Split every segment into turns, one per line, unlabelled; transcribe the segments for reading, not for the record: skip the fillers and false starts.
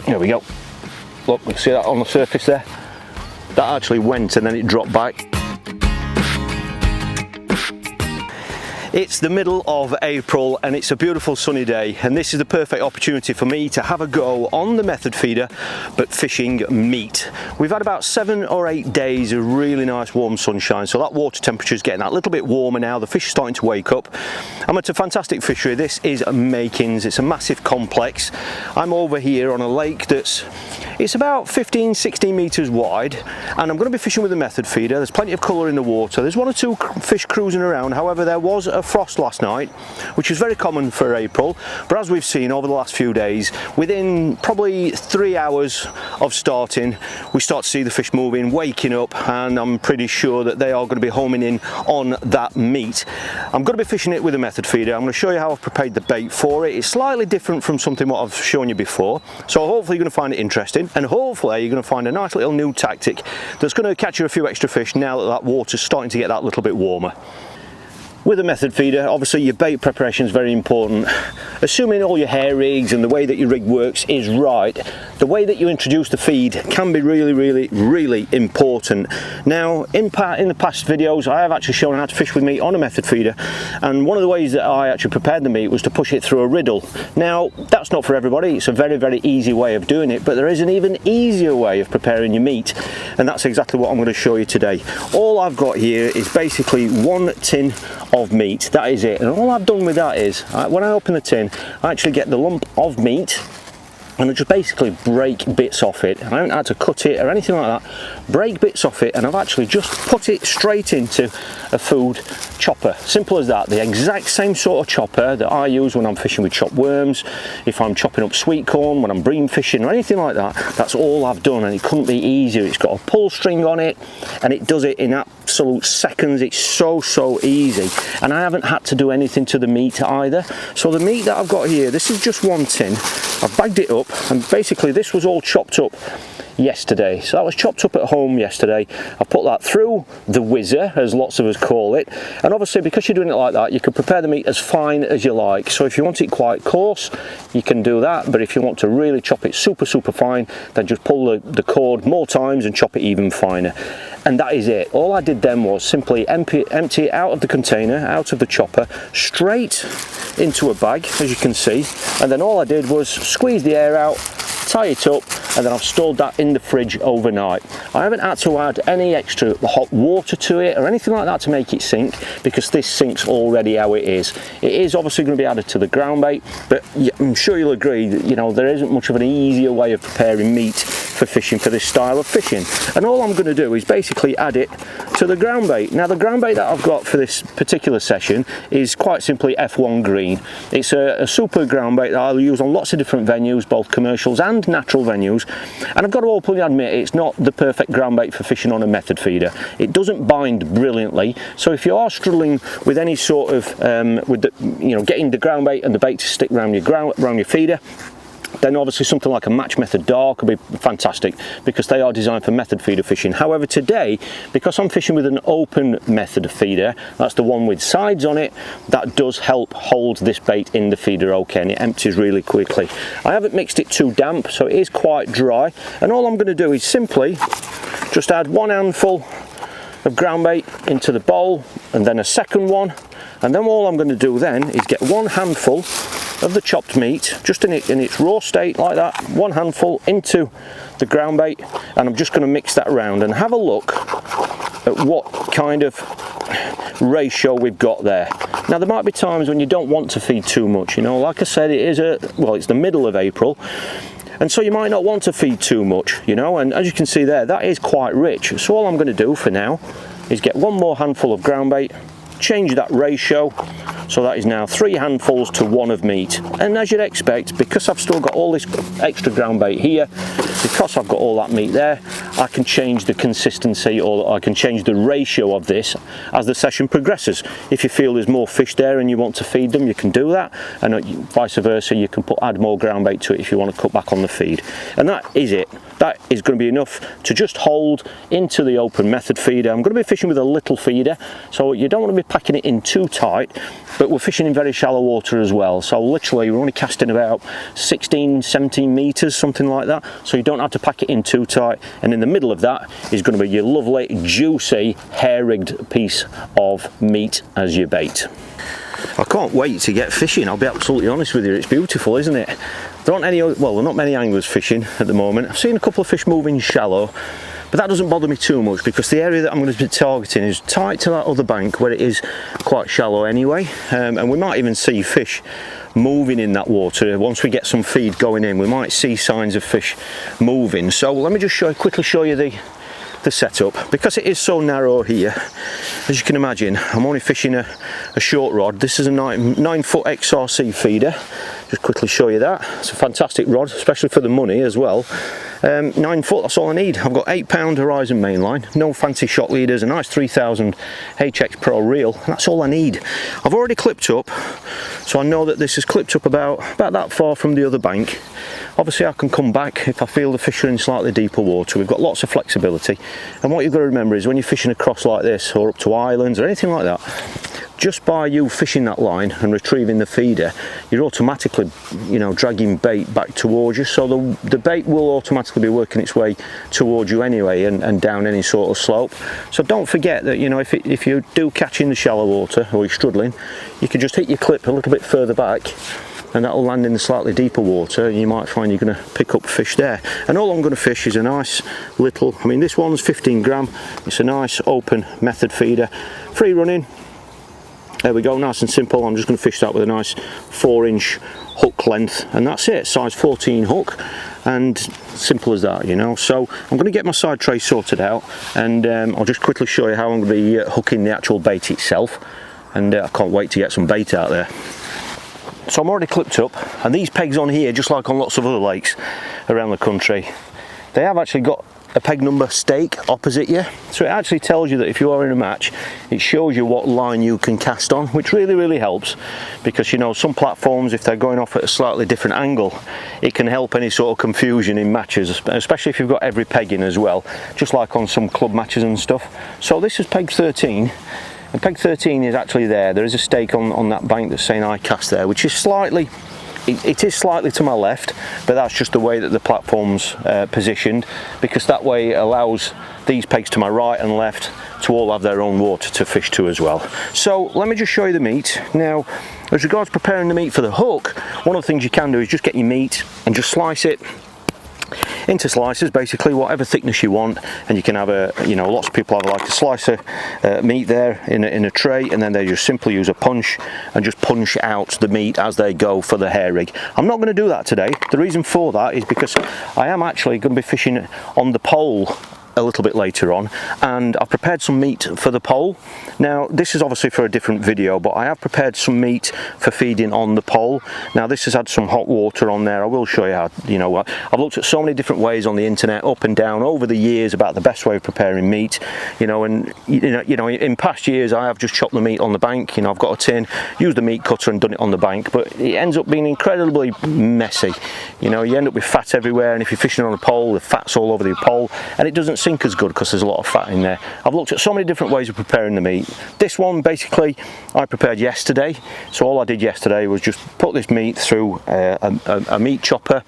There we go. Look, you see that on the surface there? That actually went and then it dropped back. It's the middle of April and it's a beautiful sunny day, and this is the perfect opportunity for me to have a go on the method feeder but fishing meat. We've had about 7 or 8 days of really nice warm sunshine, so that water temperature is getting that little bit warmer now. The fish are starting to wake up. I'm at a fantastic fishery. This is Makins. It's a massive complex. I'm over here on a lake it's about 15-16 meters wide, and I'm going to be fishing with a method feeder. There's plenty of colour in the water. There's 1 or 2 fish cruising around. However, there was a frost last night, which is very common for April, but as we've seen over the last few days, within probably 3 hours of starting, we start to see the fish moving, waking up, and I'm pretty sure that they are going to be homing in on that meat. I'm going to be fishing it with a method feeder. I'm going to show you how I've prepared the bait for it. It's slightly different from something what I've shown you before, so hopefully you're going to find it interesting, and hopefully you're going to find a nice little new tactic that's going to catch you a few extra fish now that that water's starting to get that little bit warmer. With a method feeder, obviously your bait preparation is very important. Assuming all your hair rigs and the way that your rig works is right, the way that you introduce the feed can be really important. Now, in the past videos, I have actually shown how to fish with meat on a method feeder, and one of the ways that I actually prepared the meat was to push it through a riddle. Now, that's not for everybody. It's a very easy way of doing it, but there is an even easier way of preparing your meat, and that's exactly what I'm going to show you today. All I've got here is basically 1 tin of meat. That is it, and all I've done with that is when I open the tin, I actually get the lump of meat and I just basically break bits off it. I haven't had to cut it or anything like that. Break bits off it, and I've actually just put it straight into a food chopper. Simple as that. The exact same sort of chopper that I use when I'm fishing with chopped worms, if I'm chopping up sweet corn, when I'm bream fishing or anything like that. That's all I've done, and it couldn't be easier. It's got a pull string on it and it does it in absolute seconds. It's so easy, and I haven't had to do anything to the meat either. So the meat that I've got here, this is just 1 tin. I've bagged it up, and basically this was all chopped up yesterday. So that was chopped up at home yesterday. I put that through the whizzer, as lots of us call it, and obviously because you're doing it like that, you can prepare the meat as fine as you like. So if you want it quite coarse, you can do that, but if you want to really chop it super fine, then just pull the cord more times and chop it even finer. And that is it. All I did then was simply empty it out of the container, out of the chopper, straight into a bag, as you can see, and then all I did was squeeze the air out, tie it up, and then I've stored that in the fridge overnight. I haven't had to add any extra hot water to it or anything like that to make it sink, because this sinks already how it is. It is obviously going to be added to the ground bait, but I'm sure you'll agree that, you know, there isn't much of an easier way of preparing meat for fishing, for this style of fishing. And all I'm going to do is basically add it to the ground bait. Now, the ground bait that I've got for this particular session is quite simply F1 green. It's a super ground bait that I'll use on lots of different venues, both commercials and natural venues. And I've got to openly admit, it's not the perfect ground bait for fishing on a method feeder. It doesn't bind brilliantly, so if you are struggling with any sort of getting the ground bait and the bait to stick around your feeder, then obviously something like a match method dar could be fantastic, because they are designed for method feeder fishing. However, today, because I'm fishing with an open method feeder, that's the one with sides on it, that does help hold this bait in the feeder okay, and it empties really quickly. I haven't mixed it too damp, so it is quite dry, and all I'm going to do is simply just add 1 handful of ground bait into the bowl, and then a second one, and then all I'm going to do then is get 1 handful of the chopped meat, just in its raw state like that, 1 handful into the ground bait, and I'm just going to mix that around and have a look at what kind of ratio we've got there. Now, there might be times when you don't want to feed too much, you know, like I said, it's the middle of April, and so you might not want to feed too much, you know, and as you can see there, that is quite rich. So all I'm going to do for now is get 1 more handful of ground bait, change that ratio, so that is now 3 handfuls to 1 of meat. And as you'd expect, because I've still got all this extra ground bait here, because I've got all that meat there, I can change the consistency, or I can change the ratio of this as the session progresses. If you feel there's more fish there and you want to feed them, you can do that, and vice versa, you can add more ground bait to it if you want to cut back on the feed. And that is it. That is going to be enough to just hold into the open method feeder. I'm going to be fishing with a little feeder, so you don't want to be packing it in too tight, but we're fishing in very shallow water as well. So literally we're only casting about 16, 17 meters, something like that. So you don't have to pack it in too tight. And in the middle of that is going to be your lovely, juicy, hair-rigged piece of meat as your bait. I can't wait to get fishing, I'll be absolutely honest with you. It's beautiful, isn't it? There aren't any, well, there are not many anglers fishing at the moment. I've seen a couple of fish moving shallow, but that doesn't bother me too much because the area that I'm going to be targeting is tight to that other bank where it is quite shallow anyway, and we might even see fish moving in that water. Once we get some feed going in, we might see signs of fish moving. So let me just quickly show you the setup. Because it is so narrow here, as you can imagine, I'm only fishing a short rod. This is a 9-foot XRC feeder. Just quickly show you that. It's a fantastic rod, especially for the money as well. 9 foot, that's all I need. I've got 8-pound Horizon mainline, no fancy shock leaders, a nice 3000 HX Pro reel, and that's all I need. I've already clipped up, so I know that this is clipped up about that far from the other bank. Obviously I can come back if I feel the fish are in slightly deeper water. We've got lots of flexibility, and what you've got to remember is when you're fishing across like this or up to islands or anything like that, just by you fishing that line and retrieving the feeder, you're automatically, you know, dragging bait back towards you, so the bait will automatically be working its way towards you anyway, and down any sort of slope. So don't forget that, you know, if you do catch in the shallow water or you're struggling, you can just hit your clip a little bit further back, and that'll land in the slightly deeper water, and you might find you're going to pick up fish there. And all I'm going to fish is a nice little, I mean this one's 15 gram, it's a nice open method feeder, free running. There we go, nice and simple. I'm just going to fish that with a nice 4-inch hook length, and that's it, size 14 hook, and simple as that, you know. So I'm going to get my side tray sorted out, and I'll just quickly show you how I'm going to be hooking the actual bait itself, and I can't wait to get some bait out there. So I'm already clipped up, and these pegs on here, just like on lots of other lakes around the country, they have actually got a peg number stake opposite you, so it actually tells you that if you are in a match, it shows you what line you can cast on, which really helps, because, you know, some platforms, if they're going off at a slightly different angle, it can help any sort of confusion in matches, especially if you've got every peg in as well, just like on some club matches and stuff. So this is peg 13, and peg 13 is actually there is a stake on that bank that's saying I cast there, which is slightly, it is slightly to my left, but that's just the way that the platform's positioned, because that way it allows these pegs to my right and left to all have their own water to fish to as well. So let me just show you the meat. Now, as regards preparing the meat for the hook, one of the things you can do is just get your meat and just slice it into slices, basically whatever thickness you want, and you can have a, you know, lots of people have like a slice of meat there in a tray, and then they just simply use a punch and just punch out the meat as they go for the hair rig. I'm not going to do that today. The reason for that is because I am actually going to be fishing on the pole a little bit later on, and I've prepared some meat for the pole. Now this is obviously for a different video, but I have prepared some meat for feeding on the pole. Now this has had some hot water on there. I will show you how, you know, I've looked at so many different ways on the internet up and down over the years about the best way of preparing meat, you know, and you know in past years I have just chopped the meat on the bank. You know, I've got a tin, used the meat cutter and done it on the bank, but it ends up being incredibly messy. You know, you end up with fat everywhere, and if you're fishing on a pole, the fat's all over the pole, and it doesn't sink as good because there's a lot of fat in there. I've looked at so many different ways of preparing the meat. This one basically I prepared yesterday, so all I did yesterday was just put this meat through a meat chopper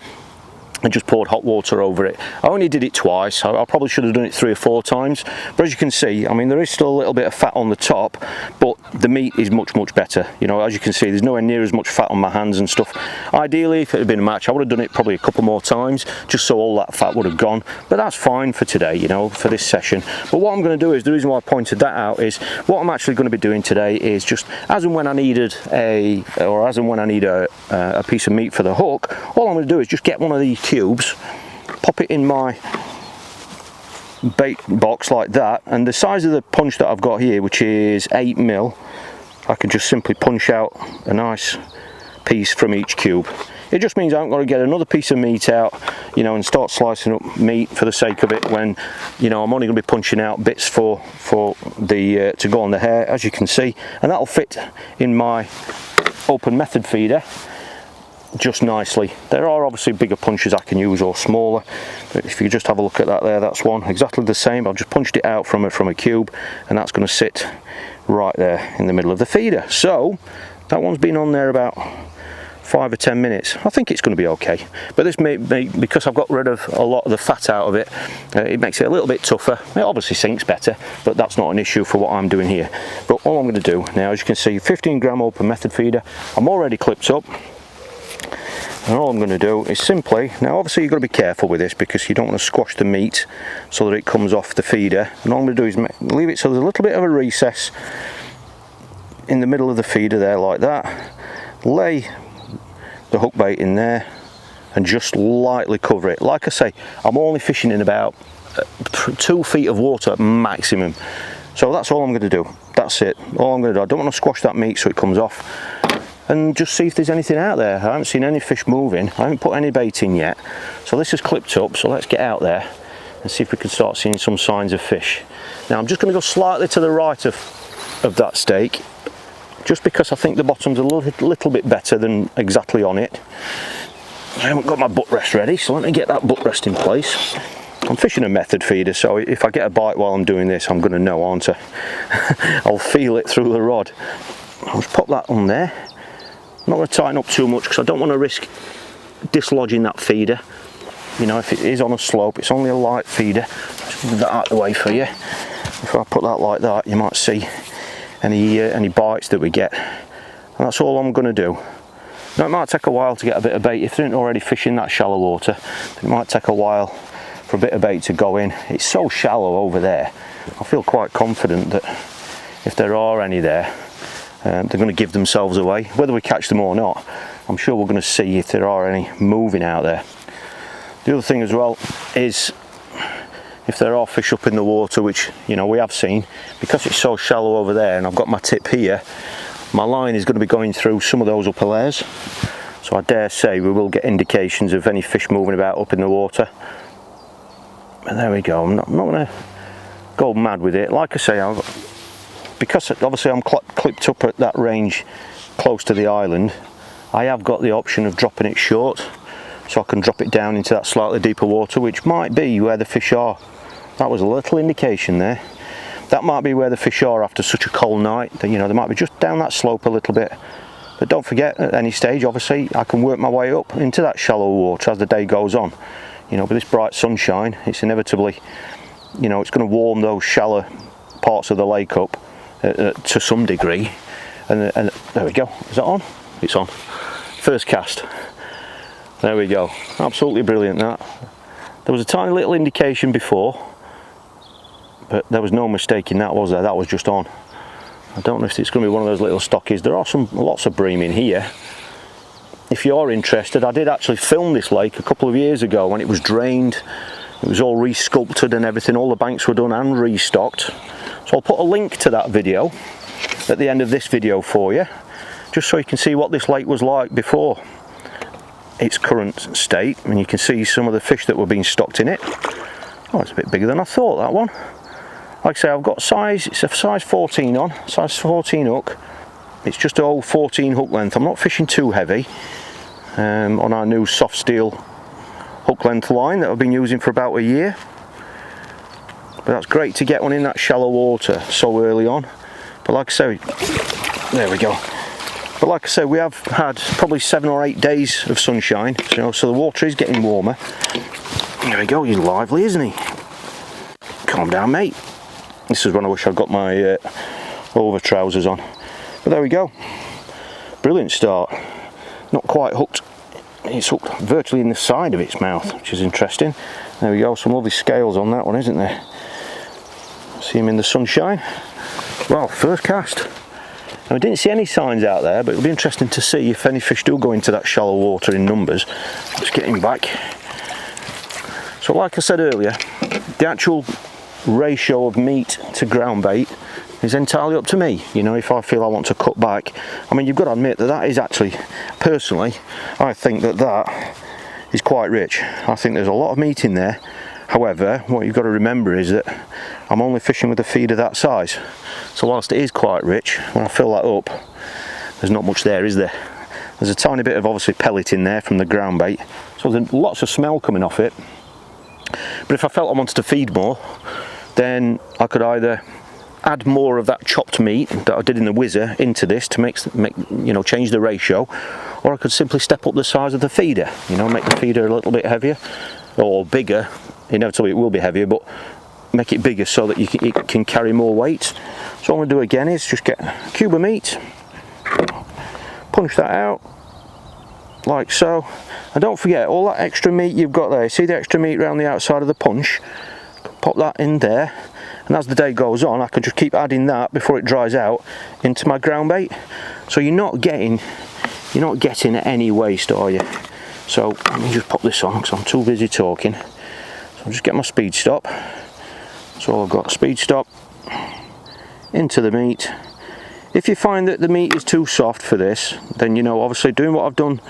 and just poured hot water over it. I only did it twice. I probably should have done it 3 or 4 times, but as you can see, I mean, there is still a little bit of fat on the top, but the meat is much better. You know, as you can see, there's nowhere near as much fat on my hands and stuff. Ideally, if it had been a match, I would have done it probably a couple more times, just so all that fat would have gone, but that's fine for today, you know, for this session. But what I'm going to do is, the reason why I pointed that out is, what I'm actually going to be doing today is just as and when I needed a piece of meat for the hook, all I'm going to do is just get one of these cubes, pop it in my bait box like that, and the size of the punch that I've got here, which is 8mm, I can just simply punch out a nice piece from each cube. It just means I haven't got to get another piece of meat out, you know, and start slicing up meat for the sake of it, when, you know, I'm only going to be punching out bits for the to go on the hair, as you can see, and that'll fit in my open method feeder just nicely. There are obviously bigger punches I can use, or smaller, but if you just have a look at that there, that's one exactly the same. I've just punched it out from a cube, and that's going to sit right there in the middle of the feeder. So that one's been on there about 5 or 10 minutes. I think it's going to be okay, but this may because I've got rid of a lot of the fat out of it, it makes it a little bit tougher. It obviously sinks better, but that's not an issue for what I'm doing here. But all I'm going to do now, as you can see, 15 gram open method feeder, I'm already clipped up. And all I'm going to do is simply, now obviously you've got to be careful with this because you don't want to squash the meat so that it comes off the feeder. And all I'm going to do is leave it so there's a little bit of a recess in the middle of the feeder there, like that. Lay the hook bait in there and just lightly cover it. Like I say, I'm only fishing in about 2 feet of water maximum. So that's all I'm going to do. That's it. All I'm going to do. I don't want to squash that meat so it comes off. And just see if there's anything out there. I haven't seen any fish moving. I haven't put any bait in yet. So this is clipped up, so let's get out there and see if we can start seeing some signs of fish. Now I'm just going to go slightly to the right of that stake, just because I think the bottom's a little bit better than exactly on it. I haven't got my butt rest ready, so let me get that butt rest in place. I'm fishing a method feeder, so if I get a bite while I'm doing this, I'm going to know, aren't I? I'll feel it through the rod. I'll just pop that on there. I'm not going to tighten up too much because I don't want to risk dislodging that feeder. You know, if it is on a slope, it's only a light feeder. Just move that out of the way for you. If I put that like that, you might see any bites that we get. And that's all I'm going to do. Now it might take a while to get a bit of bait. If they aren't already fishing that shallow water, it might take a while for a bit of bait to go in. It's so shallow over there. I feel quite confident that if there are any there, they're going to give themselves away. Whether we catch them or not, I'm sure we're going to see if there are any moving out there. The other thing as well is if there are fish up in the water, which, you know, we have seen, because it's so shallow over there and I've got my tip here, my line is going to be going through some of those upper layers. So I dare say we will get indications of any fish moving about up in the water. And there we go. I'm not going to go mad with it. Like I say, because obviously I'm clipped up at that range close to the island, I have got the option of dropping it short, so I can drop it down into that slightly deeper water, which might be where the fish are. That was a little indication there. That might be where the fish are after such a cold night. That, you know, they might be just down that slope a little bit. But don't forget, at any stage, obviously, I can work my way up into that shallow water as the day goes on. You know, with this bright sunshine, it's inevitably, you know, it's going to warm those shallow parts of the lake up to some degree. And there we go. Is that on? It's on. First cast. There we go. Absolutely brilliant, that. There was a tiny little indication before, but there was no mistaking that, was there? That was just on. I don't know if it's going to be one of those little stockies. There are lots of bream in here. If you're interested, I did actually film this lake a couple of years ago when it was drained. It was all re-sculpted and everything. All the banks were done and restocked. So I'll put a link to that video at the end of this video for you, just so you can see what this lake was like before its current state. And you can see some of the fish that were being stocked in it. Oh, it's a bit bigger than I thought, that one. Like I say, I've got size, it's a size 14 on, size 14 hook. It's just an old 14 hook length. I'm not fishing too heavy on our new soft steel hook length line that I've been using for about a year. But that's great to get one in that shallow water so early on. But like I say, there we go. But like I say, we have had probably 7 or 8 days of sunshine, so the water is getting warmer. There we go, he's lively, isn't he? Calm down, mate. This is when I wish I'd got my over trousers on. But there we go. Brilliant start. Not quite hooked. It's hooked virtually in the side of its mouth, which is interesting. There we go, some lovely scales on that one, isn't there? See him in the sunshine. Well, first cast. Now, I didn't see any signs out there, but it'll be interesting to see if any fish do go into that shallow water in numbers. Let's get him back. So like I said earlier, the actual ratio of meat to ground bait is entirely up to me. You know, if I feel I want to cut back, I mean, you've got to admit that that is actually, personally, I think that is quite rich. I think there's a lot of meat in there. However, what you've got to remember is that I'm only fishing with a feeder that size. So whilst it is quite rich, when I fill that up, there's not much there, is there? There's a tiny bit of obviously pellet in there from the ground bait, so there's lots of smell coming off it. But if I felt I wanted to feed more, then I could either add more of that chopped meat that I did in the whizzer into this to make change the ratio, or I could simply step up the size of the feeder, make the feeder a little bit heavier or bigger. Inevitably it will be heavier, but make it bigger so that it can carry more weight. So what I'm going to do again is just get a cube of meat, punch that out like so, and don't forget all that extra meat you've got there. See the extra meat around the outside of the punch? Pop that in there, and as the day goes on I can just keep adding that before it dries out into my ground bait. So you're not getting any waste, are you? So let me just pop this on because I'm too busy talking. So I'll just get my speed stop. So I've got speed stop into the meat. If you find that the meat is too soft for this, then obviously doing what I've done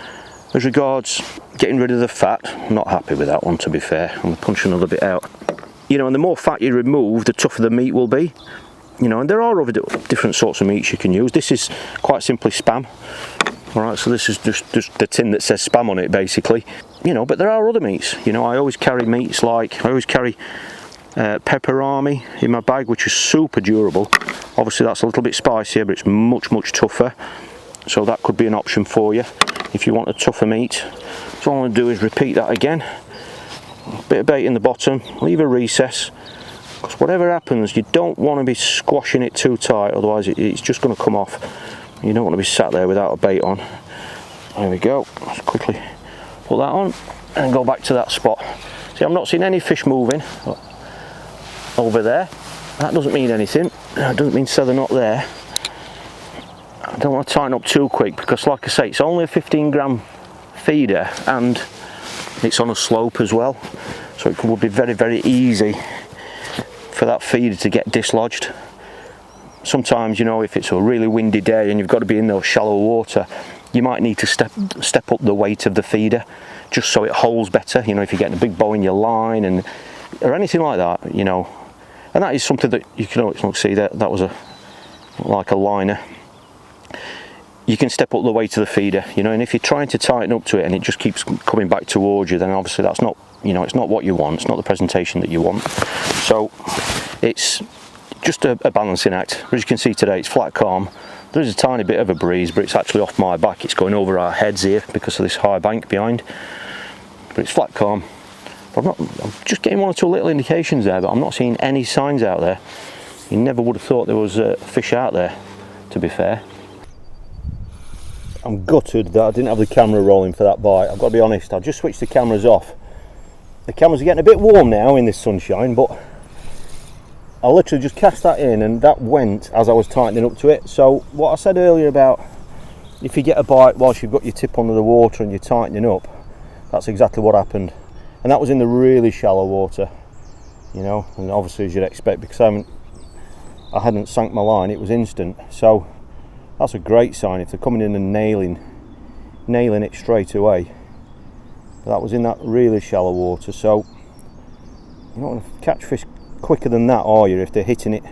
as regards getting rid of the fat. I'm not happy with that one, to be fair. I'm going to punch another bit out. And the more fat you remove, the tougher the meat will be. And there are other different sorts of meats you can use. This is quite simply Spam. Alright, so this is just the tin that says Spam on it, basically. But there are other meats. I always carry meats like, I always carry pepperami in my bag, which is super durable. Obviously that's a little bit spicier, but it's much tougher. So that could be an option for you if you want a tougher meat. So all I'm going to do is repeat that again. Bit of bait in the bottom, leave a recess, because whatever happens you don't want to be squashing it too tight, otherwise it's just going to come off. You don't want to be sat there without a bait on. There we go. Let's quickly put that on and go back to that spot. See, I'm not seeing any fish moving over there. That doesn't mean anything. That doesn't mean to say they're not there. I don't want to tighten up too quick because, like I say, it's only a 15 gram feeder and it's on a slope as well, so it would be very easy for that feeder to get dislodged. Sometimes, if it's a really windy day and you've got to be in those shallow water, you might need to step up the weight of the feeder just so it holds better. If you're getting a big bow in your line or anything like that, and that is something that you can always see. That was like a liner. You can step up the weight of the feeder, and if you're trying to tighten up to it and it just keeps coming back towards you, then obviously that's not, it's not what you want. It's not the presentation that you want. So it's just a balancing act. As you can see today, it's flat calm. There is a tiny bit of a breeze, but it's actually off my back. It's going over our heads here because of this high bank behind. But it's flat calm. I'm just getting one or two little indications there, but I'm not seeing any signs out there. You never would have thought there was fish out there, to be fair. I'm gutted that I didn't have the camera rolling for that bite. I've got to be honest, I've just switched the cameras off. The cameras are getting a bit warm now in this sunshine, but I literally just cast that in and that went as I was tightening up to it. So what I said earlier about if you get a bite whilst you've got your tip under the water and you're tightening up, that's exactly what happened. And that was in the really shallow water, and obviously as you'd expect, because I hadn't sank my line, it was instant. So that's a great sign if they're coming in and nailing it straight away. That was in that really shallow water, so you're not going to catch fish quicker than that, are you, if they're hitting it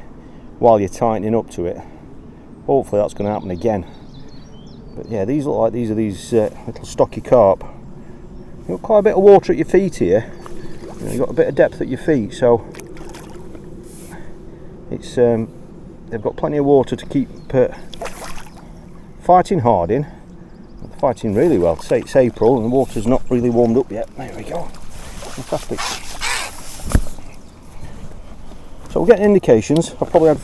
while you're tightening up to it. Hopefully that's going to happen again. But yeah, these look like these little stocky carp. You've got quite a bit of water at your feet here. You've got a bit of depth at your feet, so it's they've got plenty of water to keep fighting hard in. They're fighting really well. Say it's April and the water's not really warmed up yet. There we go. Fantastic. So we're getting indications. I've probably had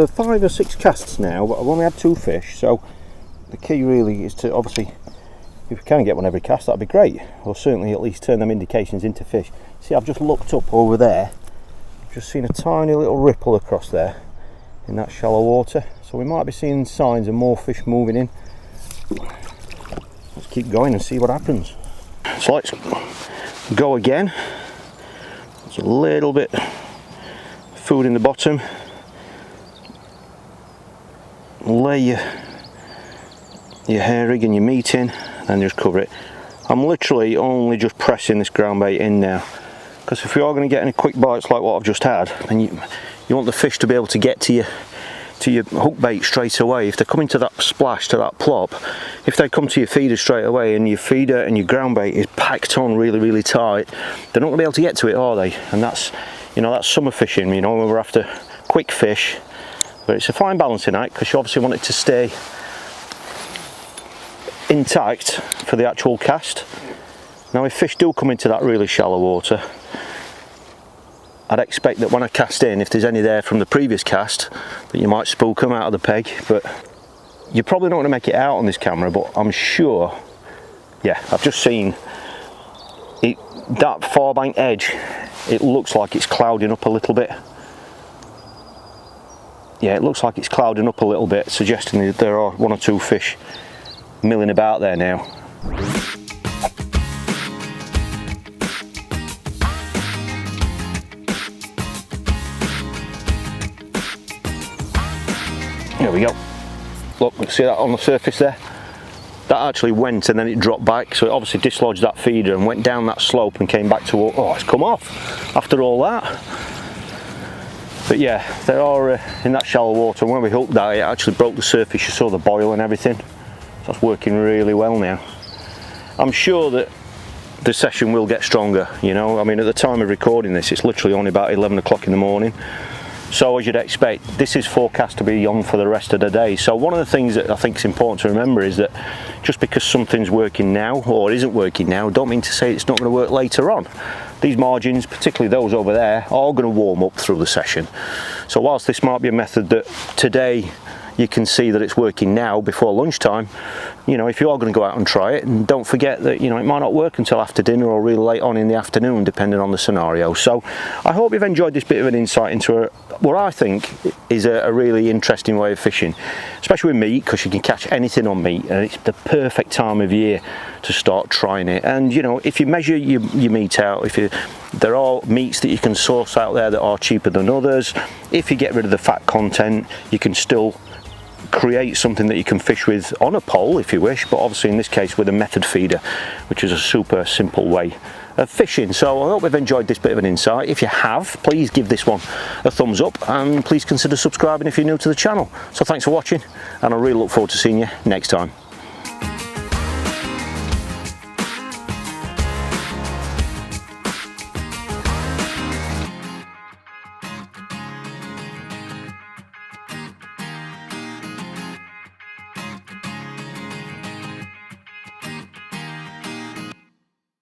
5 or 6 casts now, but I've only had 2 fish. So the key really is to, obviously, if we can get one every cast, that'd be great. Or certainly at least turn them indications into fish. See, I've just looked up over there. I've just seen a tiny little ripple across there in that shallow water. So we might be seeing signs of more fish moving in. Let's keep going and see what happens. So let's go again. There's a little bit of food in the bottom. Lay your hair rig and your meat in and just cover it. I'm literally only just pressing this ground bait in now, because if you are going to get any quick bites like what I've just had, then you want the fish to be able to get to your hook bait straight away. If they're coming to that splash, to that plop, if they come to your feeder straight away and your feeder and your ground bait is packed on really tight, they're not going to be able to get to it, are they? And that's, you know, that's summer fishing, you know, when we're after quick fish. But it's a fine balancing act, because you obviously want it to stay intact for the actual cast. Now if fish do come into that really shallow water, I'd expect that when I cast in, if there's any there from the previous cast, that you might spook them out of the peg. But you're probably not going to make it out on this camera, but I'm sure, yeah, I've just seen it, that far bank edge, it looks like it's clouding up a little bit. Yeah, it looks like it's clouding up a little bit, suggesting that there are one or two fish milling about there now. There we go. Look, see that on the surface there? That actually went and then it dropped back, so it obviously dislodged that feeder and went down that slope and came back to, oh, it's come off after all that. But yeah, they are in that shallow water. When we hooked that, it actually broke the surface. You saw the boil and everything. So that's working really well now. I'm sure that the session will get stronger, you know. I mean, at the time of recording this, it's literally only about 11 o'clock in the morning. So as you'd expect, this is forecast to be on for the rest of the day. So one of the things that I think is important to remember is that just because something's working now or isn't working now, don't mean to say it's not going to work later on. These margins, particularly those over there, are going to warm up through the session. So whilst this might be a method that today you can see that it's working now before lunchtime, you know, if you are going to go out and try it, and don't forget that, you know, it might not work until after dinner or really late on in the afternoon, depending on the scenario. So I hope you've enjoyed this bit of an insight into what I think is a really interesting way of fishing, especially with meat, because you can catch anything on meat, and it's the perfect time of year to start trying it. And you know, if you measure your meat out, there are meats that you can source out there that are cheaper than others. If you get rid of the fat content, you can still create something that you can fish with on a pole if you wish, but obviously in this case with a method feeder, which is a super simple way of fishing. So I hope you've enjoyed this bit of an insight. If you have, please give this one a thumbs up, and please consider subscribing if you're new to the channel. So thanks for watching, and I really look forward to seeing you next time.